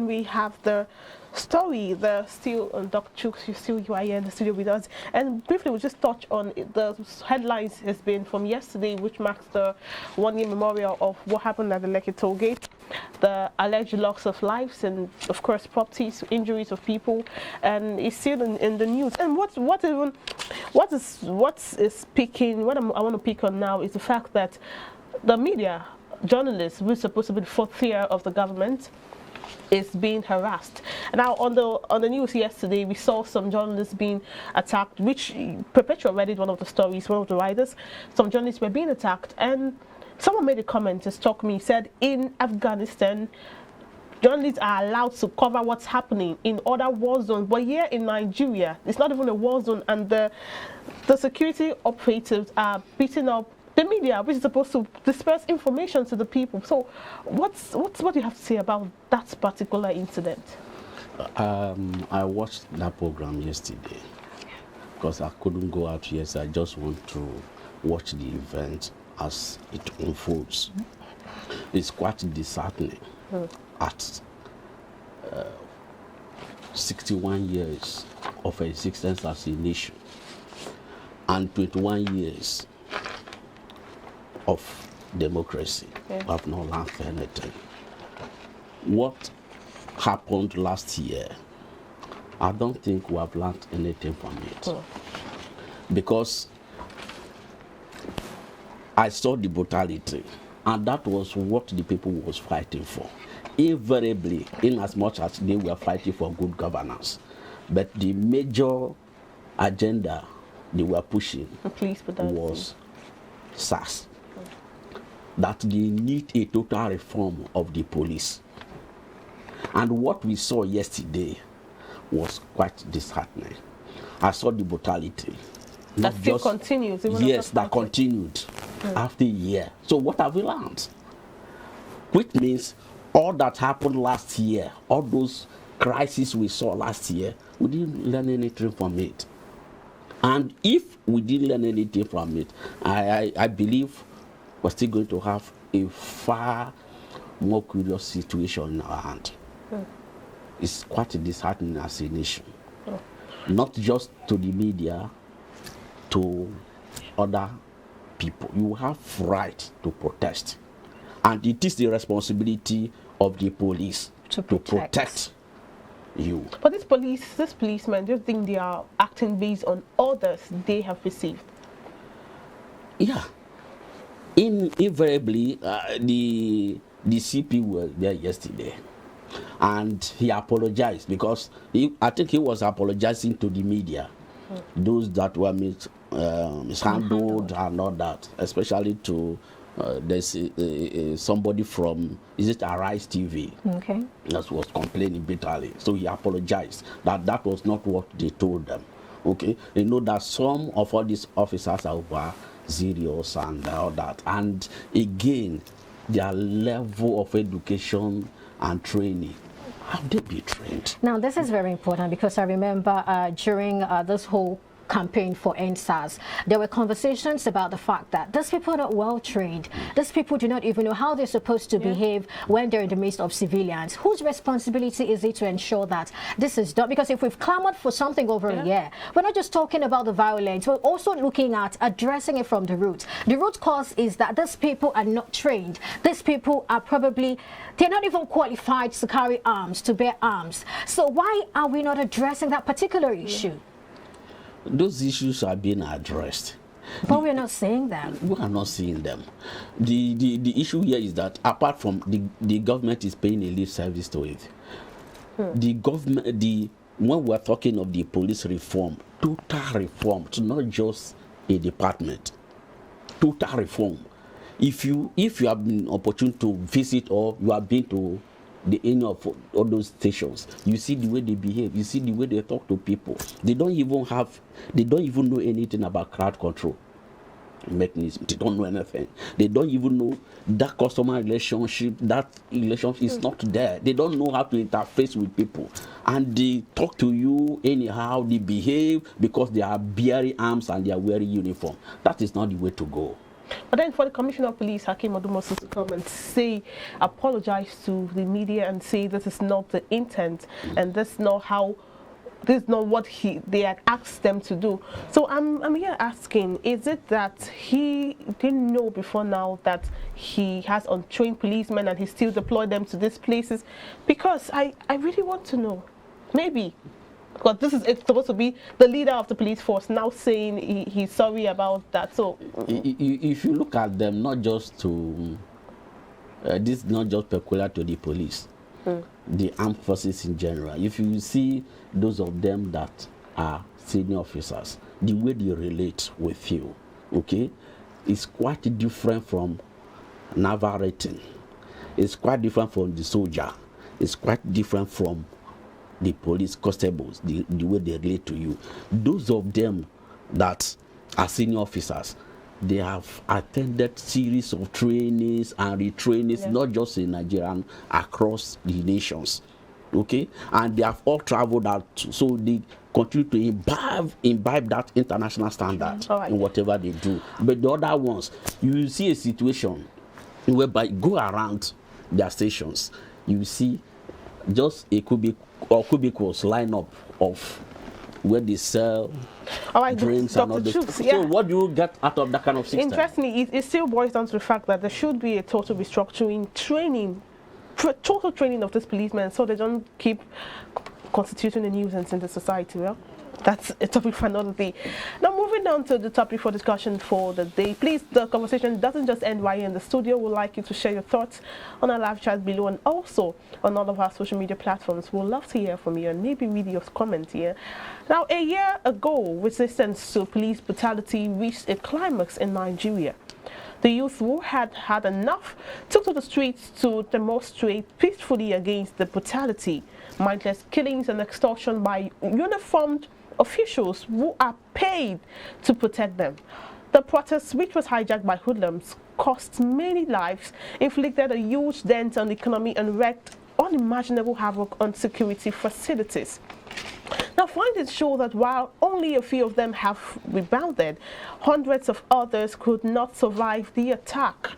We have the story, Dr. Chooks, you are here in the studio with us. And briefly, we'll just touch on the headlines has been from yesterday, which marks the one-year memorial of what happened at the Lekki toll gate, the alleged loss of lives, and of course, properties, injuries of people, and it's still in the news. And what is picking? What I want to pick on now is the fact that the media, journalists, who are supposed to be the fourth tier of the government, is being harassed. And now on the news yesterday, we saw some journalists being attacked, which Perpetual read one of the stories, one of the writers. Some journalists were being attacked, and someone made a comment that struck me. Said in Afghanistan, journalists are allowed to cover what's happening in other war zones, but here in Nigeria, it's not even a war zone, and the security operatives are beating up the media, which is supposed to disperse information to the people. So what do you have to say about that particular incident? I watched that program yesterday because I couldn't go out yesterday. I just want to watch the event as it unfolds. It's quite disheartening at 61 years of existence as a nation and 21 years of democracy. We have not learned anything. What happened last year, I don't think we have learned anything from it. Because I saw the brutality, and that was what the people was fighting for. Invariably, in as much as they were fighting for good governance. But the major agenda they were pushing was SARS. That they need a total reform of the police. And what we saw yesterday was quite disheartening. I saw the brutality. That still continues? Yes, that continued after a year. So what have we learned? Which means all that happened last year, all those crises we saw last year, we didn't learn anything from it. And if we didn't learn anything from it, I believe we're still going to have a far more curious situation in our hand. It's quite disheartening as a nation. Not just to the media, to other people. You have right to protest. And it is the responsibility of the police to protect you. But these policemen, do you think they are acting based on orders they have received? Yeah. Invariably, the CP was there yesterday, and he apologized because I think he was apologizing to the media, those that were mishandled and all that, especially to there's somebody from, is it Arise TV? Okay. That was complaining bitterly, so he apologized that was not what they told them. Okay, you know that some of all these officers are serious and all that, and again their level of education and training, have they been trained? Now this is very important because I remember during this whole campaign for NSAS, there were conversations about the fact that these people are not well trained. These people do not even know how they're supposed to behave when they're in the midst of civilians. Whose responsibility is it to ensure that this is done? Because if we've clamored for something over a year, we're not just talking about the violence, we're also looking at addressing it from the root. The root cause is that these people are not trained. These people are probably, they're not even qualified to carry arms, to bear arms. So why are we not addressing that particular issue? Those issues are being addressed. But we're not seeing them. We are not seeing them. The issue here is that apart from the government is paying a lip service to it, the government, when we're talking of the police reform, total reform, it's not just a department, total reform. If you have been opportune to visit or you have been to any of all those stations, you see the way they behave, you see the way they talk to people. They don't even know anything about crowd control mechanism. They don't know anything. They don't even know that customer relationship. That relationship is not there. They don't know how to interface with people, and they talk to you anyhow. They behave because they are bearing arms and they are wearing uniform. That is not the way to go. But then for the Commissioner of Police, Hakeem Odumosu, to come and say, apologize to the media and say this is not the intent and this is not what they had asked them to do. So I'm here asking, is it that he didn't know before now that he has untrained policemen and he still deployed them to these places? Because I really want to know. Maybe. Because it's supposed to be the leader of the police force now saying he's sorry about that. So if you look at them, not just to this is not just peculiar to the police, the armed forces in general. If you see those of them that are senior officers, the way they relate with you, okay, is quite different from naval rating. It's quite different from the soldier. It's quite different from the police constables, the way they relate to you. Those of them that are senior officers, they have attended series of trainings and retrainings, not just in Nigeria, and across the nations. Okay, and they have all traveled out, so they continue to imbibe that international standard in whatever they do. But the other ones, you see a situation whereby go around their stations, you see just a cubicles line up of where they sell drinks and all this. So what do you get out of that kind of system? Interestingly, it still boils down to the fact that there should be a total restructuring, total training of these policemen so they don't keep constituting a nuisance in the society. Well, that's a topic for another day. Now, moving on to the topic for discussion for the day. Please, the conversation doesn't just end right here in the studio. We'd like you to share your thoughts on our live chat below and also on all of our social media platforms. We'd love to hear from you and maybe read your comment here. Now, a year ago, resistance to police brutality reached a climax in Nigeria. The youth who had had enough took to the streets to demonstrate peacefully against the brutality, mindless killings and extortion by uniformed officials who are paid to protect them. The protest, which was hijacked by hoodlums, cost many lives, inflicted a huge dent on the economy and wreaked unimaginable havoc on security facilities. Now, findings show that while only a few of them have rebounded, hundreds of others could not survive the attack.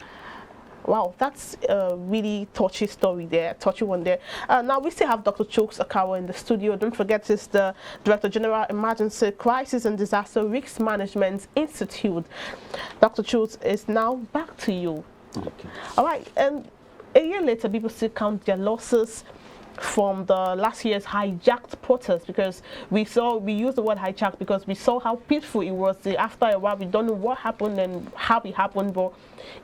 Wow, that's a really touchy story there, touchy one there. Now, we still have Dr. Chokes Akawa in the studio. Don't forget, he's the Director General, Emergency Crisis and Disaster Risk Management Institute. Dr. Chokes is now back to you. Okay. All right, and a year later, people still count their losses from the last year's hijacked protest, because we used the word hijacked because we saw how peaceful it was. After a while, we don't know what happened and how it happened, but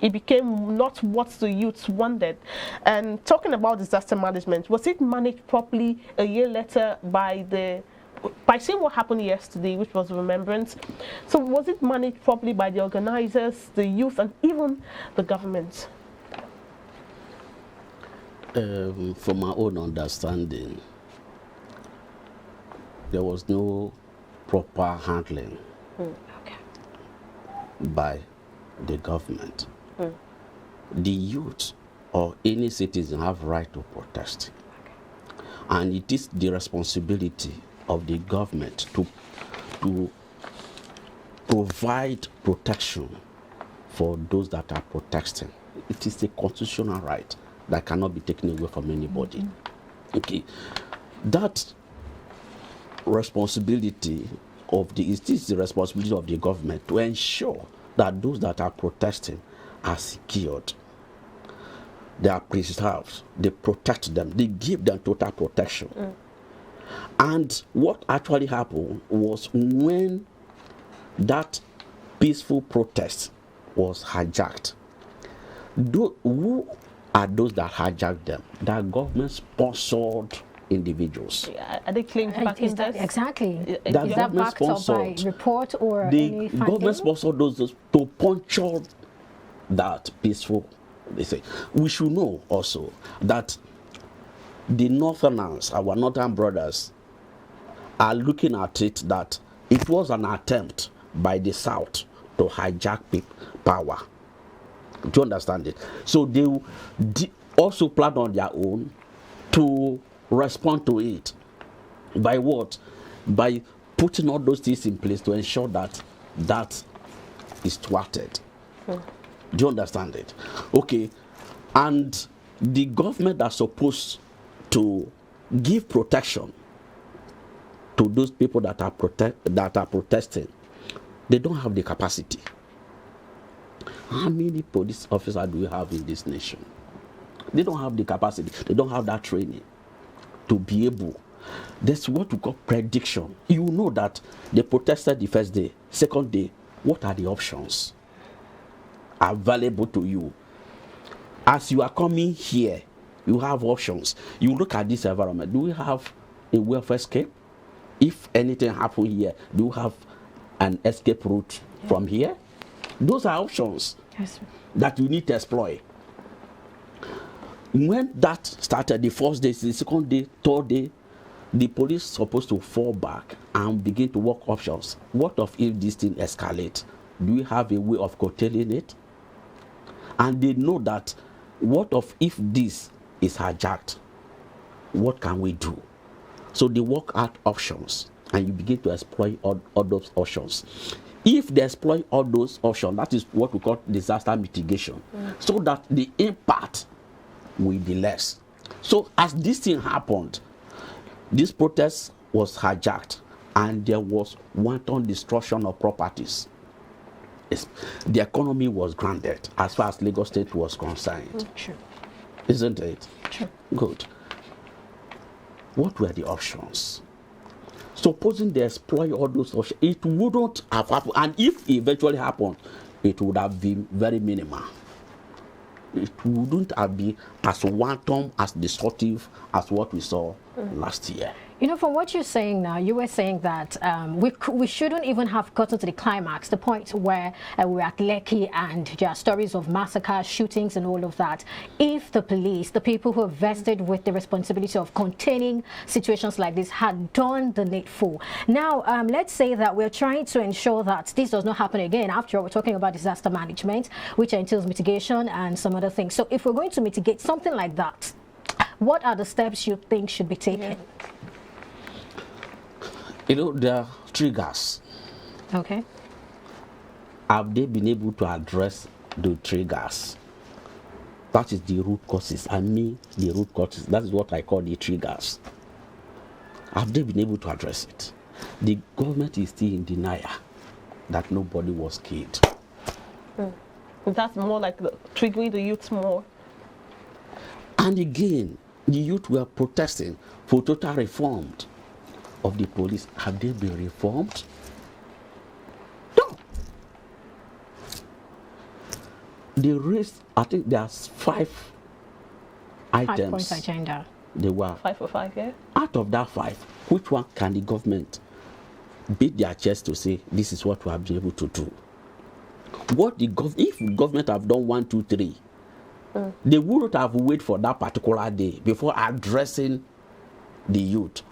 it became not what the youths wanted. And talking about disaster management, was it managed properly a year later by seeing what happened yesterday, which was remembrance? So was it managed properly by the organizers, the youth, and even the government? From my own understanding, there was no proper handling by the government. The youth or any citizen have right to protest. And it is the responsibility of the government to provide protection for those that are protesting. It is a constitutional right that cannot be taken away from anybody. Okay, that responsibility it is the responsibility of the government to ensure that those that are protesting are secured, they are preserved, they protect them, they give them total protection. And what actually happened was when that peaceful protest was hijacked, who are those that hijacked them? They are government-sponsored individuals. Are they claimed back in that? Exactly. Is that backed up by report or any funding? Government-sponsored those to puncture that peaceful. They say we should know also that the Northerners, our Northern brothers, are looking at it that it was an attempt by the South to hijack power. Do you understand it? So they also plan on their own to respond to it. By what? By putting all those things in place to ensure that that is thwarted. Do you understand it? Okay. And the government are supposed to give protection to those people that are protesting. They don't have the capacity. How many police officers do we have in this nation? They don't have the capacity. They don't have that training to be able. That's what we call prediction. You know that they protested the first day, second day. What are the options available to you? As you are coming here, you have options. You look at this environment. Do we have a way of escape? If anything happens here, do you have an escape route from here? Those are options that you need to exploit. When that started, the first day, the second day, third day, the police supposed to fall back and begin to work options. What if this thing escalates? Do we have a way of curtailing it? And they know that what if this is hijacked? What can we do? So they work out options, and you begin to exploit all those options. If they exploit all those options, that is what we call disaster mitigation, so that the impact will be less. So as this thing happened, this protest was hijacked, and there was wanton destruction of properties. The economy was grounded as far as Lagos State was concerned. True. Isn't it? True. Good. What were the options? Supposing they exploit all those options, it wouldn't have happened. And if it eventually happened, it would have been very minimal. It wouldn't have been as wanton, as destructive as what we saw last year. You know, from what you're saying now, you were saying that we shouldn't even have gotten to the climax, the point where we're at Lekki and there are stories of massacres, shootings and all of that, if the police, the people who are vested with the responsibility of containing situations like this, had done the needful. Now, let's say that we're trying to ensure that this does not happen again. After all, we're talking about disaster management, which entails mitigation and some other things. So if we're going to mitigate something like that, what are the steps you think should be taken? You know, there are triggers. Okay. Have they been able to address the triggers? That is the root causes. I mean, the root causes. That is what I call the triggers. Have they been able to address it? The government is still in denial that nobody was killed. That's more like triggering the youth more. And again, the youth were protesting for total reform of the police. Have they been reformed? No. They raised, I think there's 5 items. 5-point agenda. They were 5 for 5, yeah. out of that 5. Which one can the government beat their chest to say this is what we have been able to do? What if the government have done 1, 2, 3, they wouldn't have waited for that particular day before addressing the youth.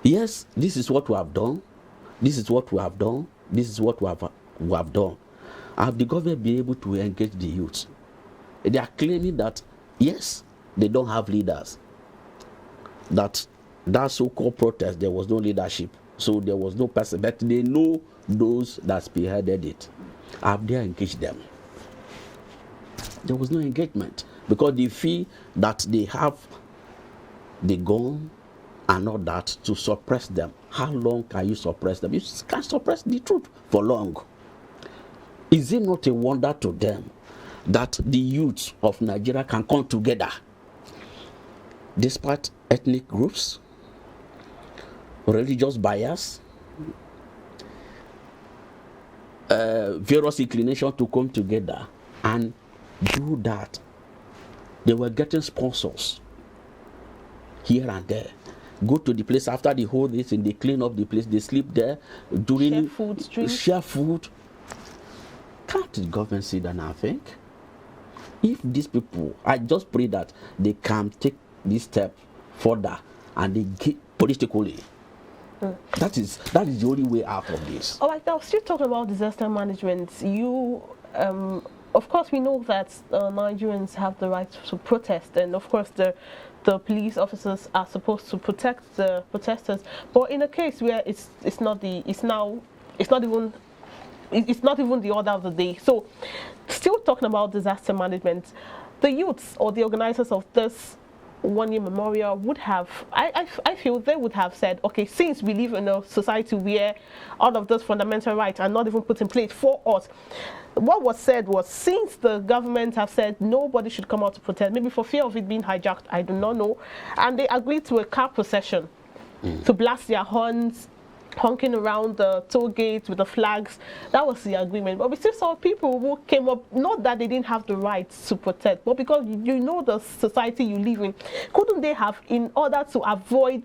Yes, this is what we have done. This is what we have done. This is what we have done. Have the government been able to engage the youth? They are claiming that, yes, they don't have leaders. That so-called protest, there was no leadership. So there was no person, but they know those that spearheaded it. Have they engaged them? There was no engagement because they feel that they have the gun and all that to suppress them. How long can you suppress them? You can't suppress the truth for long. Is it not a wonder to them that the youth of Nigeria can come together despite ethnic groups, religious bias, various inclination to come together and do that? They were getting sponsors here and there. Go to the place after the whole this and they clean up the place, they sleep there during share food. Can't the government see that now? I think if these people, I just pray that they can take this step further and they get politically. That is the only way out of this. All right, now still talking about disaster management. You, of course, we know that Nigerians have the right to protest, and of course the police officers are supposed to protect the protesters. But in a case where it's not even it's not even the order of the day. So, still talking about disaster management, the youths or the organizers of this one-year memorial would have, I feel they would have said, okay, since we live in a society where all of those fundamental rights are not even put in place for us, what was said was, since the government have said nobody should come out to protest, maybe for fear of it being hijacked, I do not know, and they agreed to a car procession to blast their horns, honking around the toll gates with the flags. That was the agreement. But we still saw people who came up, not that they didn't have the right to protest, but because you know the society you live in, couldn't they have, in order to avoid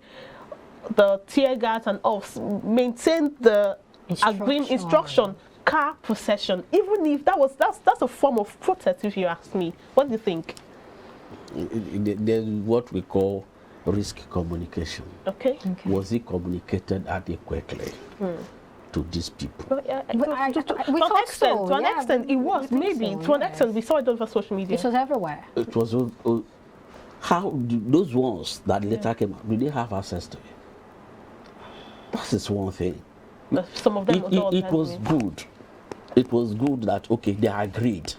the tear gas and off, maintain the agreement instruction, car procession, even if that's a form of protest, if you ask me. What do you think? There's what we call risk communication. Okay. Was it communicated adequately to these people? Well, yeah, to an extent, it was. Maybe so, to an extent, we saw it over social media. It was everywhere. It was. How do those ones that later came out, do they have access to it? That is one thing. Some of them it was good. It was good that, okay, they agreed.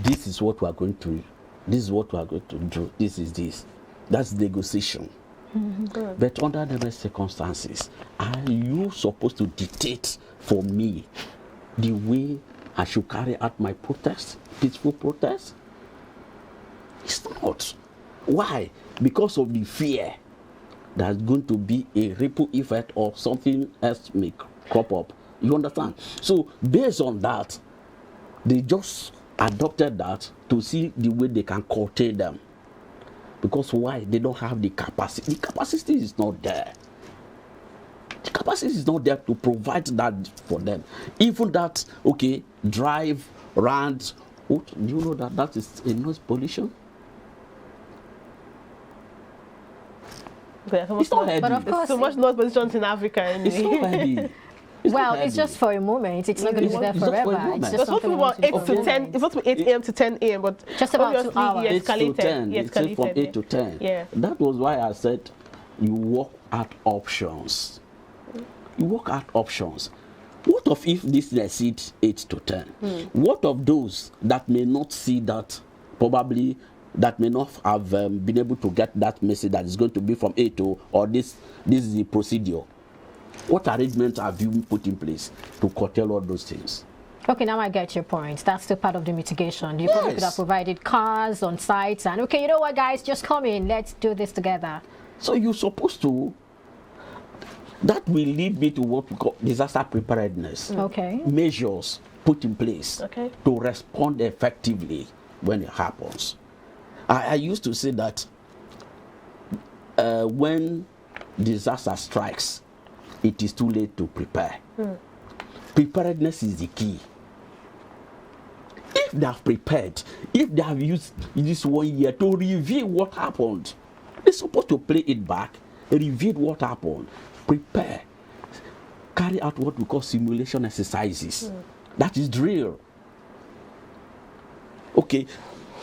This is what we are going to. This is what we are going to do. This is this. That's negotiation. But under the circumstances, are you supposed to dictate for me the way I should carry out my protest, peaceful protest? It's not. Why? Because of the fear there's going to be a ripple effect or something else may crop up. You understand? So based on that, they just adopted that to see the way they can curtail them. Because why? They don't have the capacity. The capacity is not there. The capacity is not there to provide that for them. Even that, okay, drive, rant. Do you know that is a noise pollution? It's not heavy. But of course, so much noise pollution in Africa anyway. It's not heavy. It's just for a moment. It's not going to be there forever. It's just supposed to be 8 to 10. It's supposed to be 8 a.m. to 10 a.m. But just about 2 hours. 8 to 10. It's from 8 to 10. Yeah. That was why I said you work at options. You work at options. What of if this exceeds 8 to 10? What of those that may not see that, probably that may not have been able to get that message that is going to be from 8 to, or this is the procedure? What arrangements have you put in place to curtail all those things? Okay, now I get your point. That's still part of the mitigation. You probably could have provided cars on sites and, okay, you know what, guys, just come in. Let's do this together. So you're supposed to, that will lead me to what we call disaster preparedness. Okay. Measures put in place to respond effectively when it happens. I used to say that when disaster strikes, it is too late to prepare. Preparedness is the key. If they have prepared, if they have used this 1 year to review what happened, they're supposed to play it back, review what happened, prepare, carry out what we call simulation exercises. That is drill. Okay,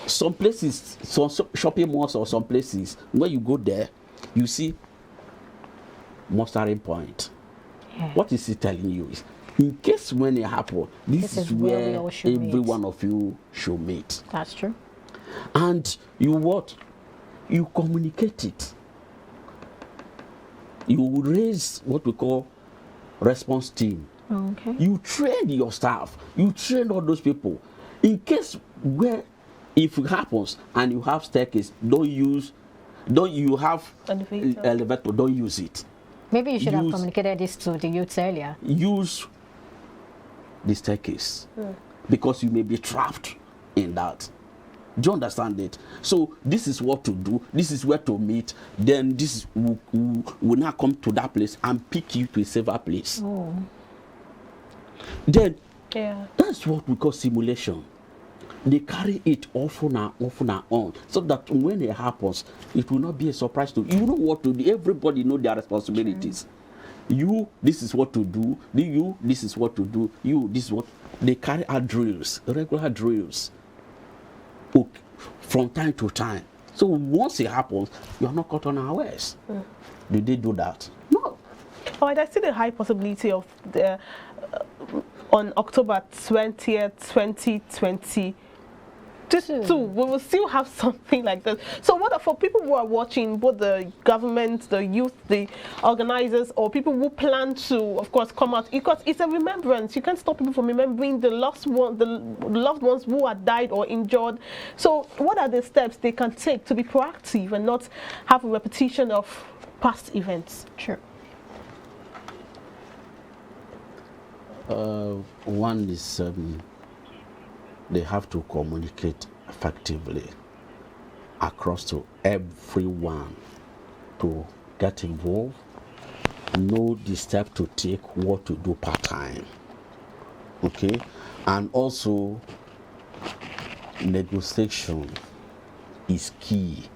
some places, some shopping malls or some places, when you go there, you see mustering point. What is it telling you? In case when it happens, this is where every one of you should meet. That's true. And you what? You communicate it. You raise what we call response team. Okay. You train your staff. You train all those people. In case where, if it happens and you have staircase, don't you have elevator, don't use it. Maybe you should have communicated this to the youths earlier. Use the staircase because you may be trapped in that. Do you understand it? So this is what to do. This is where to meet. Then this will now come to that place and pick you to a safer place. Then that's what we call simulation. They carry it often and on, so that when it happens, it will not be a surprise to you. You know what to do. Everybody know their responsibilities. You, this is what to do. You, this is what to do. You, this is what they carry out drills, regular drills, from time to time. So once it happens, you are not caught unawares. Do they do that? No. Oh, I see the high possibility of the on October 20th, 2020. We will still have something like this. So what for people who are watching, both the government, the youth, the organizers, or people who plan to, of course, come out, because it's a remembrance. You can't stop people from remembering the loved ones who had died or injured. So what are the steps they can take to be proactive and not have a repetition of past events? Sure. One is they have to communicate effectively across to everyone to get involved, know the step to take, what to do part-time. Okay? And also, negotiation is key.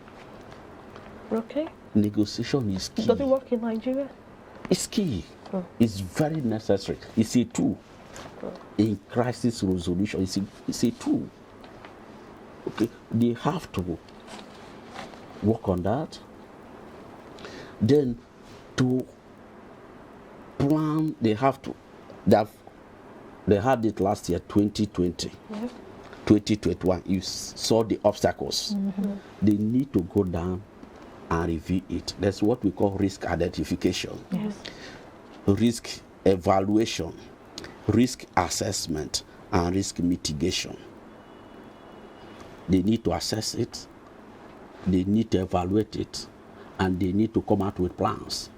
Okay. Negotiation is key. Does it work in Nigeria? It's key. It's very necessary. It's a tool. In crisis resolution, it's a tool. Okay, they have to work on that. Then to plan, they have to. They had it last year, 2020. 2021. You saw the obstacles. They need to go down and review it. That's what we call risk identification. Yes. Risk evaluation, risk assessment, and risk mitigation. They need to assess it, they need to evaluate it, and they need to come out with plans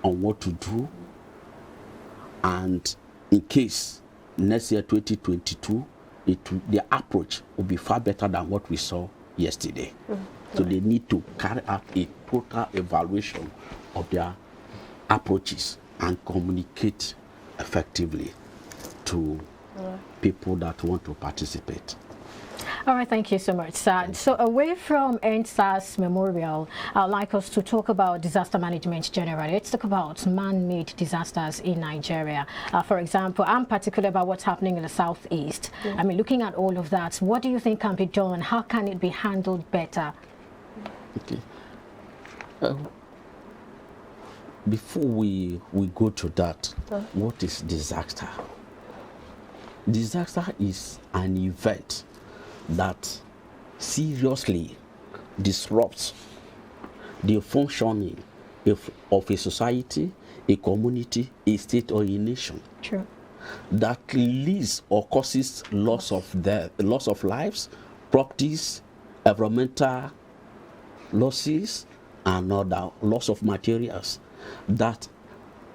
on what to do. And in case next year, 2022, the approach will be far better than what we saw yesterday. So they need to carry out a total evaluation of their approaches and communicate effectively to people that want to participate. All right, thank you so much, sir. So away from NSAS Memorial, I'd like us to talk about disaster management generally. Let's talk about man-made disasters in Nigeria. For example, I'm particular about what's happening in the southeast. I mean, looking at all of that, what do you think can be done? How can it be handled better? Okay. Before we go to that, what is disaster? Disaster is an event that seriously disrupts the functioning of a society, a community, a state, or a nation. True. That leads or causes loss of lives, properties, environmental losses, and other loss of materials that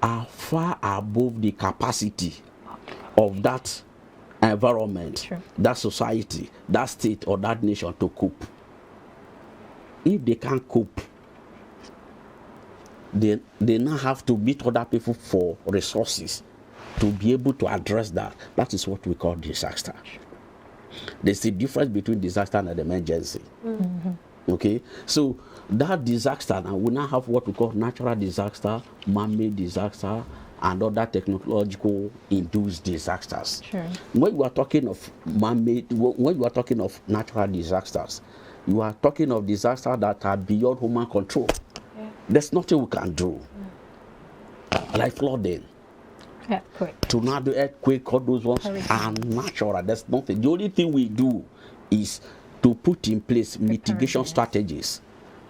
are far above the capacity of that environment, Sure. that society, that state, or that nation to cope. If they can't cope, they now have to meet other people for resources to be able to address that. That is what we call disaster. There's a difference between disaster and an emergency. Okay, so that disaster, now we now have what we call natural disaster, man-made disaster, and other technological induced disasters. Sure. When you are talking of man-made, when you are talking of natural disasters, you are talking of disasters that are beyond human control. There's nothing we can do. Like flooding, tornado, earthquake, all those ones are natural. There's nothing. The only thing we do is to put in place mitigation strategies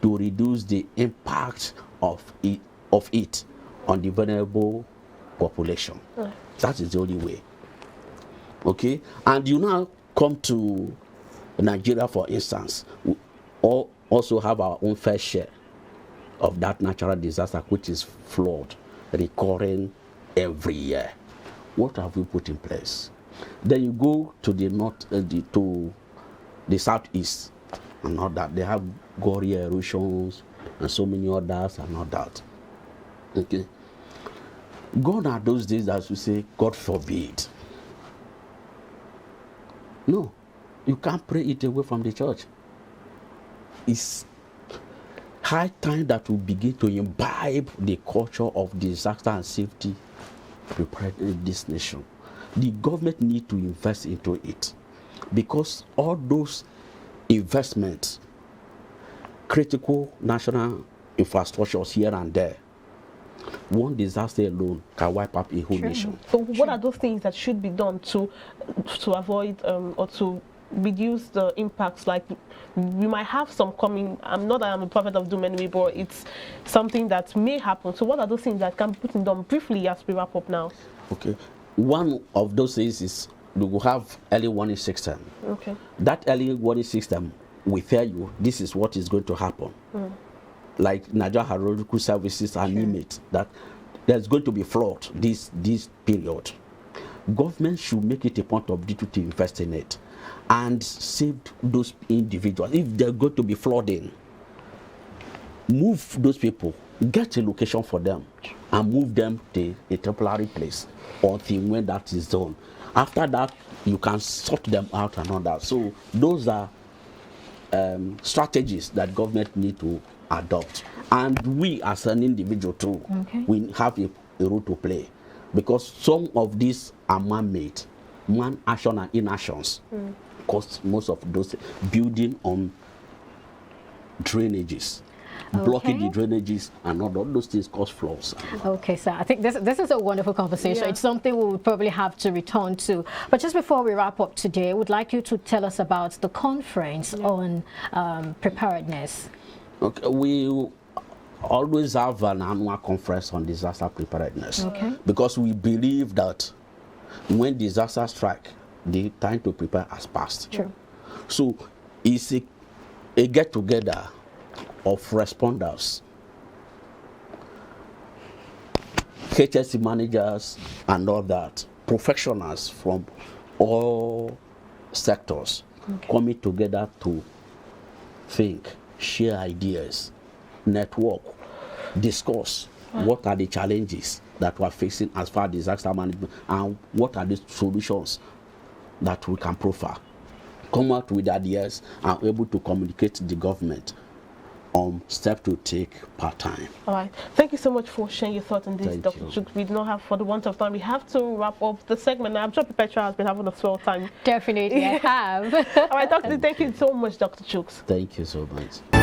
to reduce the impact of it on the vulnerable population. That is the only way. Okay? And you now come to Nigeria, for instance, we also have our own fair share of that natural disaster, which is flood, recurring every year. What have we put in place? Then you go to the north, to the southeast, and all that. They have gory erosions and so many others and all that. Okay. Gone are those days that we say, God forbid. No, you can't pray it away from the church. It's high time that we begin to imbibe the culture of disaster and safety preparedness in this nation. The government needs to invest into it, because all those investments, critical national infrastructures here and there, one disaster alone can wipe up a whole nation. So what are those things that should be done to avoid or to reduce the impacts? Like, we might have some coming. I'm not that I'm a prophet of doom anyway, but it's something that may happen. So what are those things that can be put in them briefly as we wrap up now? Okay. One of those things is we will have early warning system. Okay. That early warning system will tell you this is what is going to happen. Like Nigeria Hydrological Services and limit that there's going to be flood this period. Government should make it a point of duty to invest in it and save those individuals. If they're going to be flooding, move those people, get a location for them, and move them to a temporary place until when that is done. After that, you can sort them out and all that. So those are strategies that government need to adopt. And we as an individual too, we have a role to play. Because some of these are man-made, man action and inactions. Because most of those building on drainages, blocking the drainages and all those things cause floods. Okay, sir. I think this is a wonderful conversation. It's something we will probably have to return to. But just before we wrap up today, I would like you to tell us about the conference on preparedness. Okay, we always have an annual conference on disaster preparedness. Because we believe that when disaster strike, the time to prepare has passed. So it's a get-together of responders, HSC managers and all that, professionals from all sectors coming together to think, share ideas, network, discuss what are the challenges that we're facing as far as disaster management and what are the solutions that we can profile. Come out with ideas and able to communicate to the government on steps to take part-time. All right. Thank you so much for sharing your thoughts on this, Dr. Chuk. We do not have, for the want of time, we have to wrap up the segment. I'm sure Perpetua has been having a swell time. Definitely, I have. All right, Doctor, thank you so much, Dr. Chooks. Thank you so much.